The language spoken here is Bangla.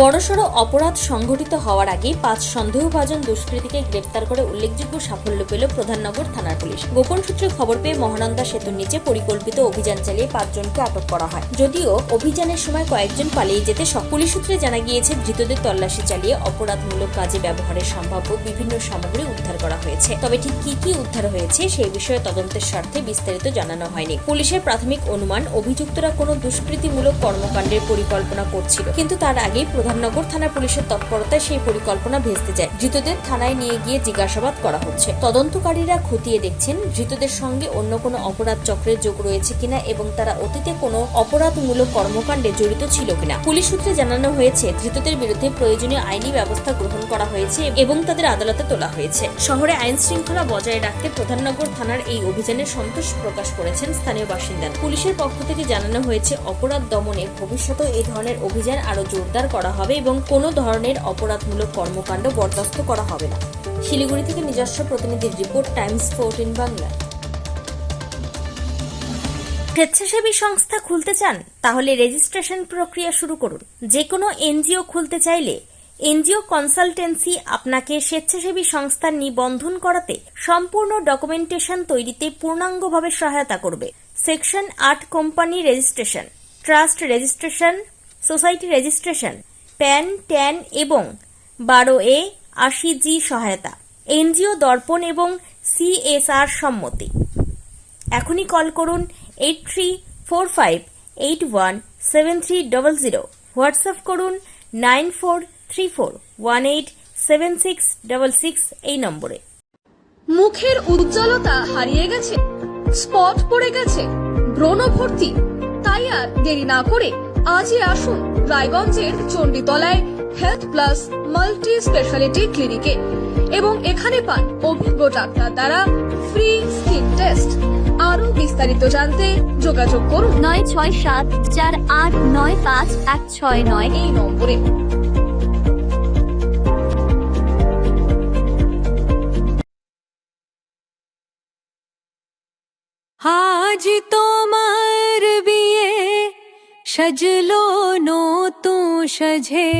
বড়সড় অপরাধ সংঘটিত হওয়ার আগে 5 সন্দেহভাজন দুষ্কৃতীকে গ্রেপ্তার করে উল্লেখযোগ্য সাফল্য পেল প্রধাননগর থানার পুলিশ। গোপন সূত্রে খবর পেয়ে মহানন্দা সেতুর নিচে পরিকল্পিত অভিযান চালিয়ে 5 জনকে আটক করা হয়। যদিও অভিযানের সময় কয়েকজন পালিয়ে যেতে পুলিশ সূত্রে জানা গিয়েছে, ধৃতদের তল্লাশি চালিয়ে অপরাধমূলক কাজে ব্যবহারের সম্ভাব্য বিভিন্ন সামগ্রী উদ্ধার করা হয়েছে। তবে ঠিক কি উদ্ধার হয়েছে সেই বিষয়ে তদন্তের স্বার্থে বিস্তারিত জানানো হয়নি। পুলিশের প্রাথমিক অনুমান, অভিযুক্তরা কোনো দুষ্কৃতিমূলক কর্মকাণ্ডের পরিকল্পনা করছিল, কিন্তু তার আগেই প্রধাননগর থানা পুলিশের তৎপরতায় সেই পরিকল্পনা ভেস্তে যায়। ধৃতদের থানায় নিয়ে গিয়ে জিজ্ঞাসাবাদ করা হচ্ছে। তদন্তকারীরা খতিয়ে দেখছেন ধৃতদের সঙ্গে অন্য কোনো অপরাধ চক্রের যোগ রয়েছে কিনা এবং তারা অতীতে কোনো অপরাধমূলক কর্মকাণ্ডে জড়িত ছিল কিনা। পুলিশ সূত্রে জানানো হয়েছে, ধৃতদের বিরুদ্ধে প্রয়োজনীয় আইনি ব্যবস্থা গ্রহণ করা হয়েছে এবং তাদের আদালতে তোলা হয়েছে। শহরে আইন শৃঙ্খলা বজায় রাখতে প্রধাননগর থানার এই অভিযানে সন্তোষ প্রকাশ করেছেন স্থানীয় বাসিন্দারা। পুলিশের পক্ষ থেকে জানানো হয়েছে, অপরাধ দমনে ভবিষ্যতে এই ধরনের অভিযান আরো জোরদার করা হবে এবং কোনো ধরনের অপরাধমূলক কর্মকাণ্ড বরদাস্ত করা হবে না। শিলিগুড়ি থেকে নিজস্ব প্রতিনিধির রিপোর্ট, টাইমস 14 বাংলা। স্বেচ্ছাসেবী সংস্থা খুলতে চান? তাহলে রেজিস্ট্রেশন প্রক্রিয়া শুরু করুন। যে কোনো এনজিও খুলতে চাইলে এনজিও কনসালটেন্সি আপনাকে স্বেচ্ছাসেবী সংস্থার নিবন্ধন করাতে সম্পূর্ণ ডকুমেন্টেশন তৈরিতে পূর্ণাঙ্গভাবে সহায়তা করবে। Section 8 company registration, trust registration, society registration, pan, tan এবং 12A 80G সহায়তা, এনজিও দর্পণ এবং CSR সম্মতি। এখনই কল করুন 8345817300, হোয়াটসঅ্যাপ করুন 9434187666 এই নম্বরে। মুখের উজ্জ্বলতা হারিয়ে গেছে, স্পট পড়ে গেছে, ব্রণ ভর্তি, তাই আর দেরি না করে আজই আসুন রায়গঞ্জের চণ্ডীতলায় হেলথ প্লাস মাল্টি স্পেশালিটি ক্লিনিকে এবং এখানে পান অভিজ্ঞ ডাক্তার দ্বারা ফ্রি স্কিন টেস্ট। আরো বিস্তারিত জানতে যোগাযোগ করুন 9674895169 এই নম্বরে। আজ তোমার বিয়ে, সাজলো নতুন সাজে।